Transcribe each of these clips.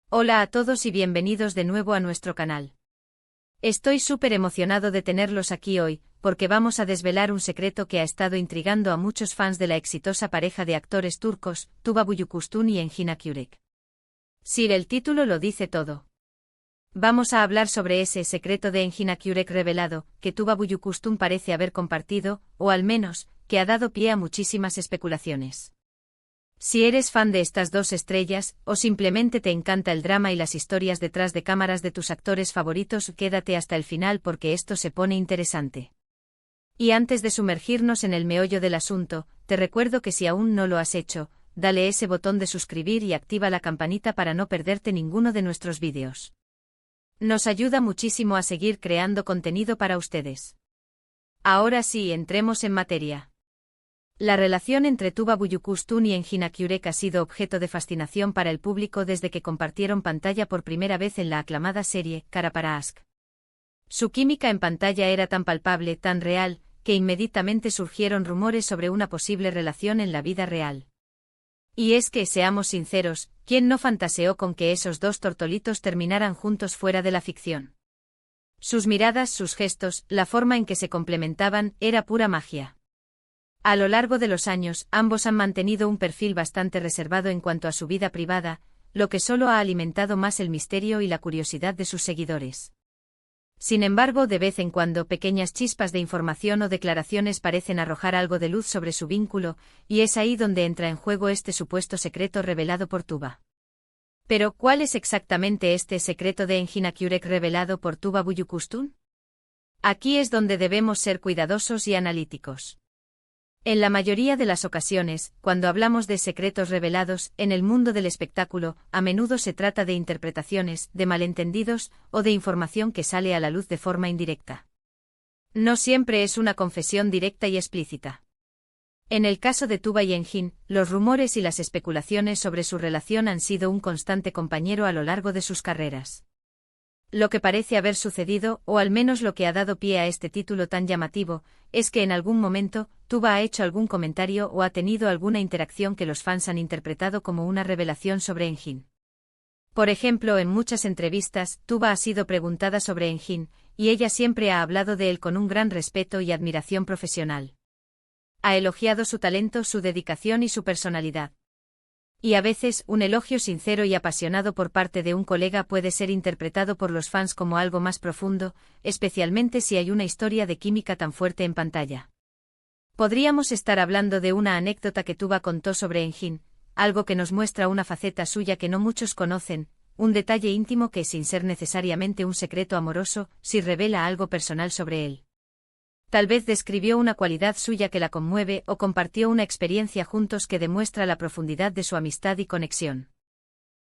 Hola a todos y bienvenidos de nuevo a nuestro canal. Estoy súper emocionado de tenerlos aquí hoy, porque vamos a desvelar un secreto que ha estado intrigando a muchos fans de la exitosa pareja de actores turcos, Tuba Büyüküstün y Engin Akyürek. Sí, el título lo dice todo. Vamos a hablar sobre ese secreto de Engin Akyürek revelado, que Tuba Büyüküstün parece haber compartido, o al menos, que ha dado pie a muchísimas especulaciones. Si eres fan de estas dos estrellas, o simplemente te encanta el drama y las historias detrás de cámaras de tus actores favoritos, quédate hasta el final porque esto se pone interesante. Y antes de sumergirnos en el meollo del asunto, te recuerdo que si aún no lo has hecho, dale ese botón de suscribir y activa la campanita para no perderte ninguno de nuestros vídeos. Nos ayuda muchísimo a seguir creando contenido para ustedes. Ahora sí, entremos en materia. La relación entre Tuba Büyüküstün y Engin Akyürek ha sido objeto de fascinación para el público desde que compartieron pantalla por primera vez en la aclamada serie Kara para Aşk. Su química en pantalla era tan palpable, tan real, que inmediatamente surgieron rumores sobre una posible relación en la vida real. Y es que, seamos sinceros, ¿quién no fantaseó con que esos dos tortolitos terminaran juntos fuera de la ficción? Sus miradas, sus gestos, la forma en que se complementaban, era pura magia. A lo largo de los años, ambos han mantenido un perfil bastante reservado en cuanto a su vida privada, lo que solo ha alimentado más el misterio y la curiosidad de sus seguidores. Sin embargo, de vez en cuando, pequeñas chispas de información o declaraciones parecen arrojar algo de luz sobre su vínculo, y es ahí donde entra en juego este supuesto secreto revelado por Tuba. Pero, ¿cuál es exactamente este secreto de Engin Akyürek revelado por Tuba Büyüküstün? Aquí es donde debemos ser cuidadosos y analíticos. En la mayoría de las ocasiones, cuando hablamos de secretos revelados en el mundo del espectáculo, a menudo se trata de interpretaciones, de malentendidos, o de información que sale a la luz de forma indirecta. No siempre es una confesión directa y explícita. En el caso de Tuba y Engin, los rumores y las especulaciones sobre su relación han sido un constante compañero a lo largo de sus carreras. Lo que parece haber sucedido, o al menos lo que ha dado pie a este título tan llamativo, es que en algún momento, Tuba ha hecho algún comentario o ha tenido alguna interacción que los fans han interpretado como una revelación sobre Engin. Por ejemplo, en muchas entrevistas, Tuba ha sido preguntada sobre Engin, y ella siempre ha hablado de él con un gran respeto y admiración profesional. Ha elogiado su talento, su dedicación y su personalidad. Y a veces, un elogio sincero y apasionado por parte de un colega puede ser interpretado por los fans como algo más profundo, especialmente si hay una historia de química tan fuerte en pantalla. Podríamos estar hablando de una anécdota que Tuba contó sobre Engin, algo que nos muestra una faceta suya que no muchos conocen, un detalle íntimo que, sin ser necesariamente un secreto amoroso, sí revela algo personal sobre él. Tal vez describió una cualidad suya que la conmueve o compartió una experiencia juntos que demuestra la profundidad de su amistad y conexión.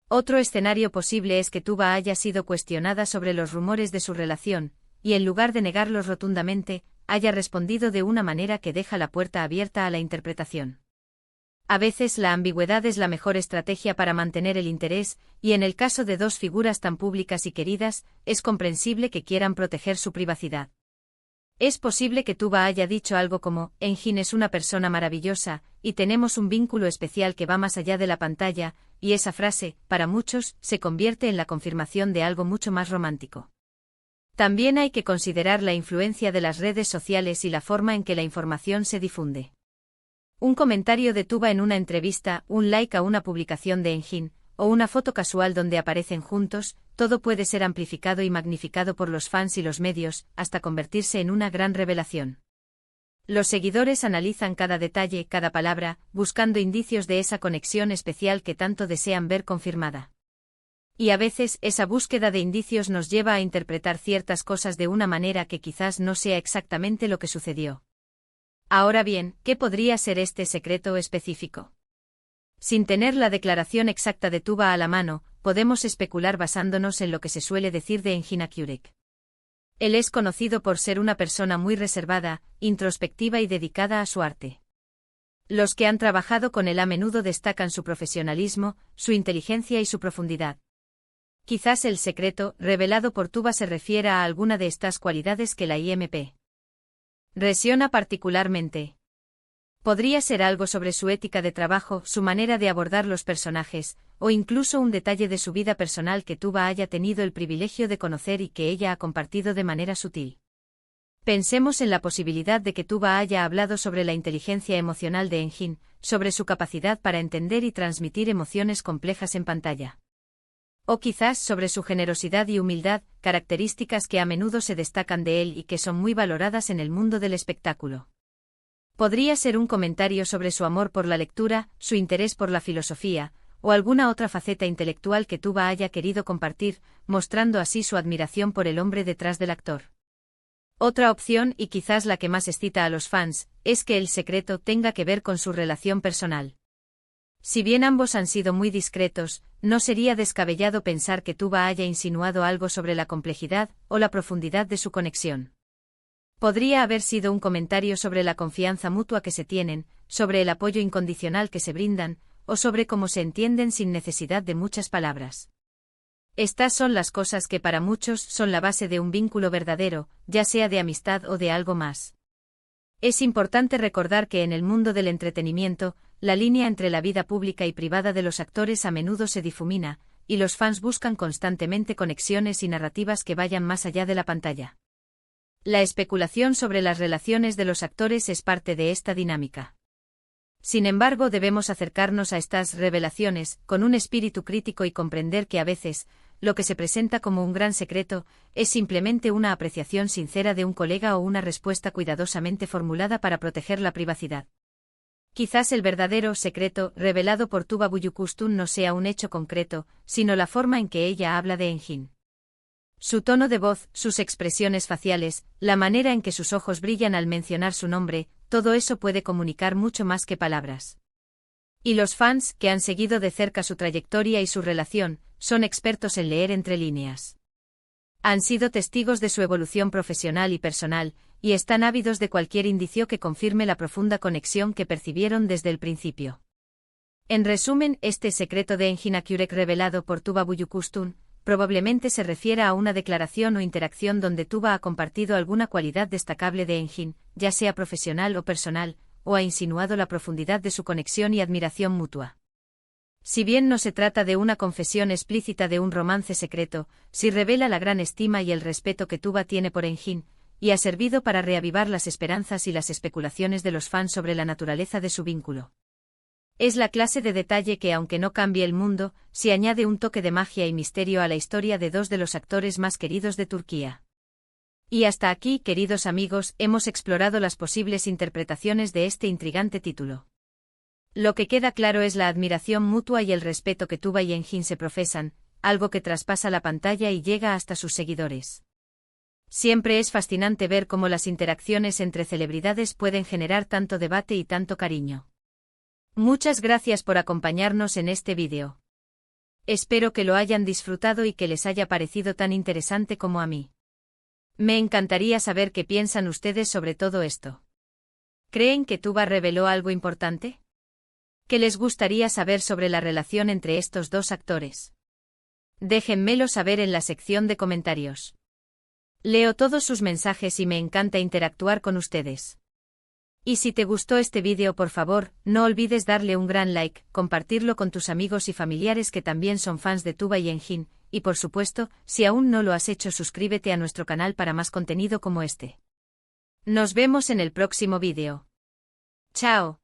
Otro escenario posible es que Tuba haya sido cuestionada sobre los rumores de su relación, y en lugar de negarlos rotundamente, haya respondido de una manera que deja la puerta abierta a la interpretación. A veces la ambigüedad es la mejor estrategia para mantener el interés, y en el caso de dos figuras tan públicas y queridas, es comprensible que quieran proteger su privacidad. Es posible que Tuba haya dicho algo como, Engin es una persona maravillosa, y tenemos un vínculo especial que va más allá de la pantalla, y esa frase, para muchos, se convierte en la confirmación de algo mucho más romántico. También hay que considerar la influencia de las redes sociales y la forma en que la información se difunde. Un comentario de Tuba en una entrevista, un like a una publicación de Engin, o una foto casual donde aparecen juntos, todo puede ser amplificado y magnificado por los fans y los medios, hasta convertirse en una gran revelación. Los seguidores analizan cada detalle, cada palabra, buscando indicios de esa conexión especial que tanto desean ver confirmada. Y a veces, esa búsqueda de indicios nos lleva a interpretar ciertas cosas de una manera que quizás no sea exactamente lo que sucedió. Ahora bien, ¿qué podría ser este secreto específico? Sin tener la declaración exacta de Tuba a la mano, podemos especular basándonos en lo que se suele decir de Engin Akyürek. Él es conocido por ser una persona muy reservada, introspectiva y dedicada a su arte. Los que han trabajado con él a menudo destacan su profesionalismo, su inteligencia y su profundidad. Quizás el secreto, revelado por Tuba, se refiera a alguna de estas cualidades que la IMP. Reacciona particularmente. Podría ser algo sobre su ética de trabajo, su manera de abordar los personajes, o incluso un detalle de su vida personal que Tuba haya tenido el privilegio de conocer y que ella ha compartido de manera sutil. Pensemos en la posibilidad de que Tuba haya hablado sobre la inteligencia emocional de Enjin, sobre su capacidad para entender y transmitir emociones complejas en pantalla. O quizás sobre su generosidad y humildad, características que a menudo se destacan de él y que son muy valoradas en el mundo del espectáculo. Podría ser un comentario sobre su amor por la lectura, su interés por la filosofía, o alguna otra faceta intelectual que Tuba haya querido compartir, mostrando así su admiración por el hombre detrás del actor. Otra opción, y quizás la que más excita a los fans, es que el secreto tenga que ver con su relación personal. Si bien ambos han sido muy discretos, no sería descabellado pensar que Tuba haya insinuado algo sobre la complejidad o la profundidad de su conexión. Podría haber sido un comentario sobre la confianza mutua que se tienen, sobre el apoyo incondicional que se brindan, o sobre cómo se entienden sin necesidad de muchas palabras. Estas son las cosas que para muchos son la base de un vínculo verdadero, ya sea de amistad o de algo más. Es importante recordar que en el mundo del entretenimiento, la línea entre la vida pública y privada de los actores a menudo se difumina, y los fans buscan constantemente conexiones y narrativas que vayan más allá de la pantalla. La especulación sobre las relaciones de los actores es parte de esta dinámica. Sin embargo, debemos acercarnos a estas revelaciones con un espíritu crítico y comprender que a veces, lo que se presenta como un gran secreto, es simplemente una apreciación sincera de un colega o una respuesta cuidadosamente formulada para proteger la privacidad. Quizás el verdadero secreto revelado por Tuba Büyüküstün no sea un hecho concreto, sino la forma en que ella habla de Enjin. Su tono de voz, sus expresiones faciales, la manera en que sus ojos brillan al mencionar su nombre, todo eso puede comunicar mucho más que palabras. Y los fans, que han seguido de cerca su trayectoria y su relación, son expertos en leer entre líneas. Han sido testigos de su evolución profesional y personal, y están ávidos de cualquier indicio que confirme la profunda conexión que percibieron desde el principio. En resumen, este secreto de Engin Akyurek revelado por Tuba Büyüküstün, probablemente se refiera a una declaración o interacción donde Tuba ha compartido alguna cualidad destacable de Engin, ya sea profesional o personal, o ha insinuado la profundidad de su conexión y admiración mutua. Si bien no se trata de una confesión explícita de un romance secreto, sí revela la gran estima y el respeto que Tuba tiene por Engin, y ha servido para reavivar las esperanzas y las especulaciones de los fans sobre la naturaleza de su vínculo. Es la clase de detalle que, aunque no cambie el mundo, sí añade un toque de magia y misterio a la historia de dos de los actores más queridos de Turquía. Y hasta aquí, queridos amigos, hemos explorado las posibles interpretaciones de este intrigante título. Lo que queda claro es la admiración mutua y el respeto que Tuba y Engin se profesan, algo que traspasa la pantalla y llega hasta sus seguidores. Siempre es fascinante ver cómo las interacciones entre celebridades pueden generar tanto debate y tanto cariño. Muchas gracias por acompañarnos en este vídeo. Espero que lo hayan disfrutado y que les haya parecido tan interesante como a mí. Me encantaría saber qué piensan ustedes sobre todo esto. ¿Creen que Tuba reveló algo importante? ¿Qué les gustaría saber sobre la relación entre estos dos actores? Déjenmelo saber en la sección de comentarios. Leo todos sus mensajes y me encanta interactuar con ustedes. Y si te gustó este vídeo, por favor, no olvides darle un gran like, compartirlo con tus amigos y familiares que también son fans de Tuba y Engin, y por supuesto, si aún no lo has hecho, suscríbete a nuestro canal para más contenido como este. Nos vemos en el próximo vídeo. Chao.